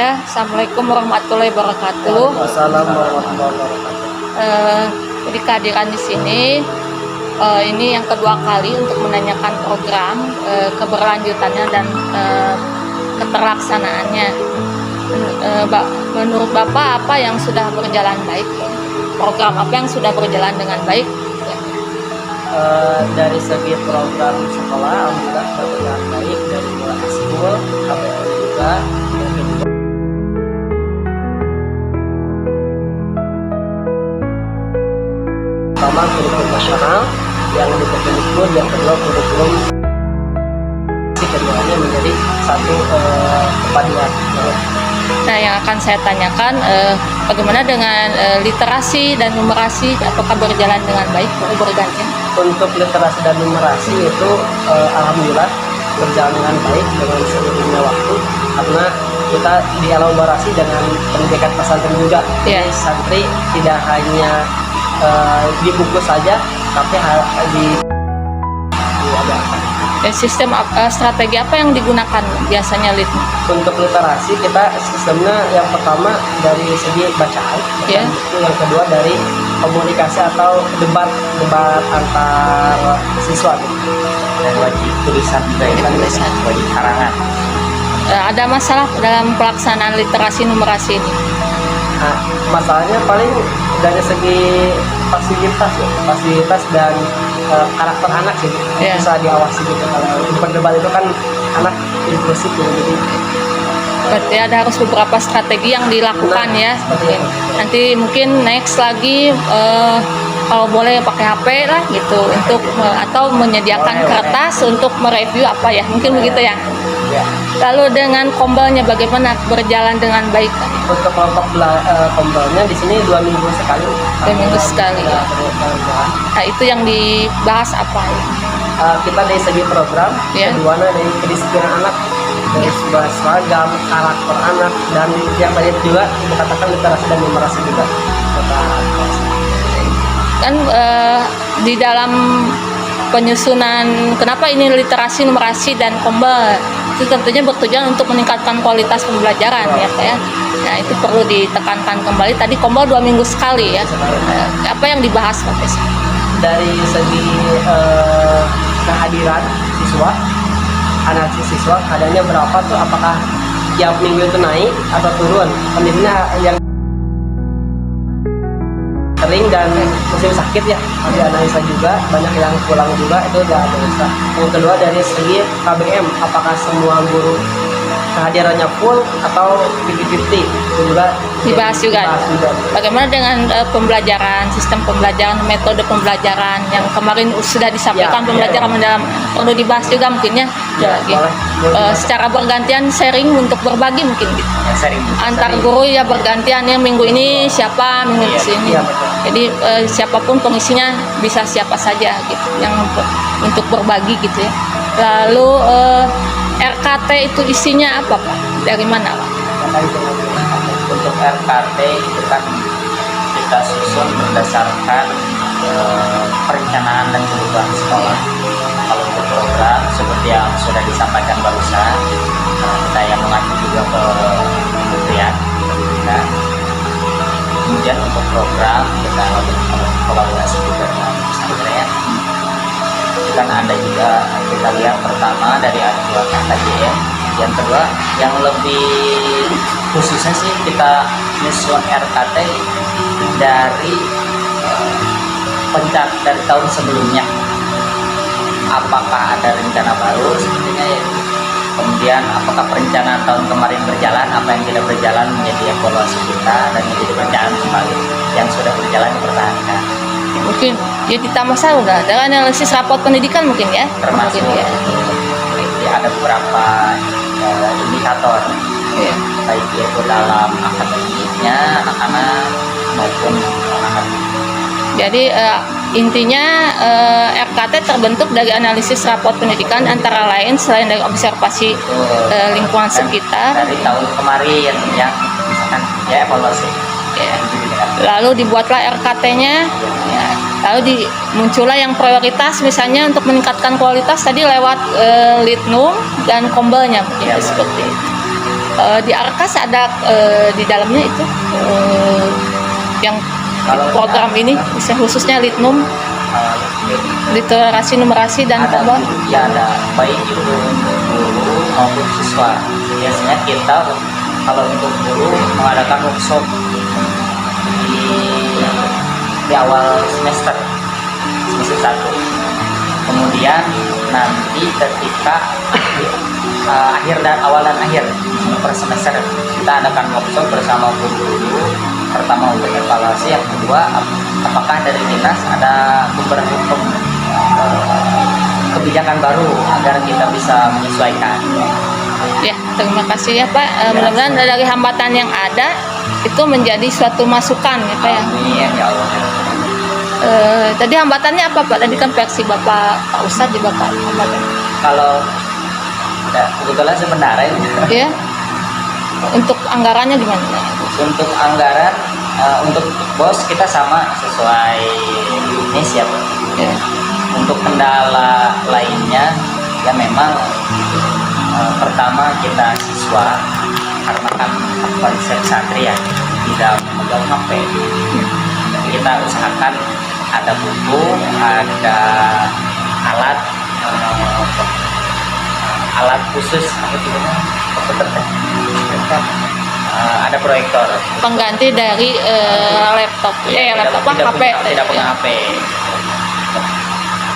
Ya, Assalamualaikum warahmatullahi wabarakatuh. Assalamualaikum warahmatullahi wabarakatuh. Jadi kehadiran di sini ini yang kedua kali untuk menanyakan program keberlanjutannya dan keterlaksanaannya. Menurut Bapak apa yang sudah berjalan baik? Program apa yang sudah berjalan dengan baik? Dari segi program sekolah, alhamdulillah berjalan baik dari mulai sekolah sampai juga pertama kurikulum nasional, yang dikendikbud, yang kedua kurikulum, keduanya menjadi satu kepaduan. Nah, yang akan saya tanyakan bagaimana dengan literasi dan numerasi, apakah berjalan dengan baik berganti? Untuk literasi dan numerasi itu alhamdulillah berjalan dengan baik dengan seiringnya waktu, karena kita dielaborasi dengan pendidikan pesantren juga. Yeah. Jadi santri tidak hanya di buku saja, tapi ada Sistem strategi apa yang digunakan biasanya untuk literasi. Kita sistemnya yang pertama dari segi bacaan, Yeah. yang kedua dari komunikasi atau debat antar siswa, dan wajib tulisan juga, wajib karangan. Ada masalah dalam pelaksanaan literasi numerasi ini? Nah, masalahnya paling dari segi fasilitas dan karakter anak sih, Yeah. bisa diawasi gitu. Kalau di perdebat itu kan anak inklusif gitu, jadi Berarti ada harus beberapa strategi yang dilakukan ya. seperti itu. Nanti mungkin next lagi kalau boleh pakai HP lah gitu untuk atau menyediakan kertas untuk mereview apa ya, mungkin begitu ya. Ya. Lalu dengan kombalnya bagaimana, berjalan dengan baik? Untuk kelompok kombalnya di sini 2 minggu sekali. 2 minggu sekali. Nah, itu yang dibahas apa ya? Kita dari segi program, Yeah. kedua dari kedisiplinan anak, dari sebuah seragam, karakter anak, dan yang tadi juga dikatakan literasi dan numerasi juga. Kan di dalam penyusunan kenapa ini literasi, numerasi dan kombal itu tentunya bertujuan untuk meningkatkan kualitas pembelajaran ya Pak ya. Nah, itu perlu ditekankan kembali. Tadi kombal 2 minggu sekali ya. Apa yang dibahas Pak Pes? Dari segi kehadiran siswa, analisis siswa adanya berapa tuh, apakah tiap minggu itu naik atau turun, kondisinya yang kering dan musim sakit ya, ada analisa juga, banyak yang pulang juga, itu udah analisa. Yang kedua dari segi KBM, apakah semua guru kehadirannya full atau 50-50, itu juga Dibahas juga. Bagaimana dengan pembelajaran, sistem pembelajaran, metode pembelajaran yang kemarin sudah disampaikan, Ya, pembelajaran mendalam, perlu dibahas juga mungkin ya. Ya, Lagi. boleh. Secara bergantian sharing untuk berbagi mungkin gitu. Antar guru ya bergantian ya, minggu ini siapa, minggu Iya, ini. iya, betul. Jadi siapapun pengisinya bisa siapa saja gitu, yang untuk berbagi gitu ya. Lalu RKT itu isinya apa Pak? Dari mana Pak? Untuk RKT itu kan kita susun berdasarkan perencanaan dan kebutuhan sekolah. Kalau untuk program seperti yang sudah disampaikan barusan, kita yang mengacu juga ke kementerian pendidikan. Kemudian untuk program kita kolaborasi juga dengan pesantren. Itu kan ada juga, kita lihat pertama dari acuan KJM, yang kedua yang lebih khususnya sih kita nyusun RKT dari dari tahun sebelumnya, apakah ada rencana baru sepertinya ya. Kemudian apakah perencanaan tahun kemarin berjalan, apa yang tidak berjalan menjadi evaluasi kita dan menjadi perencanaan kembali, yang sudah berjalan dipertahankan. Mungkin ya ditambah satu ada analisis rapot pendidikan mungkin ya, Termasuk mungkin, ya. ya, ada beberapa indikator, Iya. baik itu dalam akademiknya anak-anak maupun anak-anak. Jadi intinya RKT terbentuk dari analisis rapot pendidikan, antara lain selain dari observasi lingkungan Dan sekitar. dari tahun kemarin yang misalkan ya evaluasi. Ya. Lalu dibuatlah RKT-nya. Ya. Lalu muncullah yang prioritas, misalnya untuk meningkatkan kualitas tadi lewat Litnum dan Kombelnya mungkin Ya, seperti itu. Di Arkas ada di dalamnya itu yang Kalau program ini khususnya Litnum, literasi numerasi dan ada tambah. ya ada baik itu untuk guru maupun siswa. Biasanya kita kalau untuk guru mengadakan workshop di awal semester 1. Kemudian nanti ketika akhir dan awal dan akhir per semester kita adakan workshop bersama guru-guru. Pertama untuk evaluasi, yang kedua apakah dari dinas ada beberapa kebijakan baru agar kita bisa menyesuaikan. Ya, terima kasih ya Pak. Mudah-mudahan dari hambatan yang ada itu menjadi suatu masukan ya Pak ya. Amin ya Allah. Tadi hambatannya apa Pak? Tadi kan versi Pak Ustadz di Bapak hambatan. Kalau kebetulan sebenarnya Ya. Untuk anggarannya gimana? untuk anggaran untuk bos kita sama sesuai jenis ya Pak. Ya. Untuk kendala lainnya ya memang pertama kita siswa karena kan konsep santri ya tidak memegang HP. Kita usahakan ada buku, ada alat alat khusus apa itu namanya? Ada proyektor. Pengganti dari laptop. Laptop apa? Tidak HP. punya- tidak punya HP.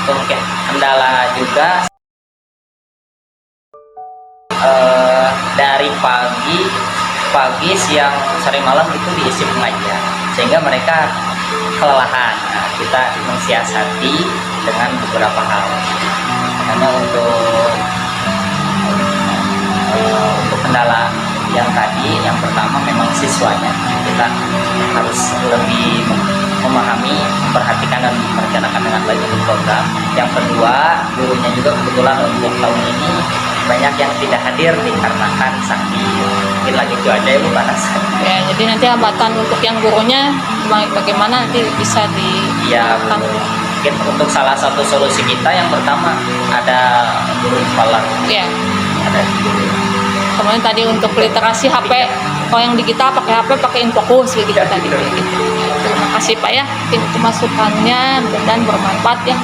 Itu mungkin kendala juga. Dari pagi, siang, sore, malam itu diisi pengajian sehingga mereka kelelahan. Nah, kita mensiasati dengan beberapa hal. Karena untuk kendala yang tadi, yang pertama memang siswanya kita harus lebih memahami, memperhatikan dan merencanakan dengan baik untuk program. Yang kedua, gurunya juga kebetulan untuk tahun ini banyak yang tidak hadir dikarenakan sakit. Mungkin lagi cuaca itu panas. Ya, jadi nanti hambatan untuk yang gurunya bagaimana nanti bisa Ya, dilakukan. mungkin untuk salah satu solusi kita yang pertama ada guru installer, Ya. ada guru. Kemudian tadi untuk literasi HP, kalau yang digital pakai HP pakai Infokus gitu Ya, tadi. gitu. Terima kasih Pak ya, itu masukannya dan bermanfaat ya.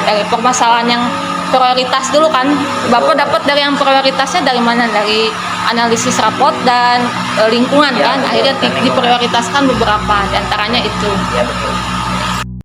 Dari permasalahan yang prioritas dulu kan, Bapak dapat dari yang prioritasnya dari mana? Dari analisis raport dan lingkungan Ya, kan, betul. akhirnya Dan lingkungan. diprioritaskan beberapa, diantaranya itu. Ya betul.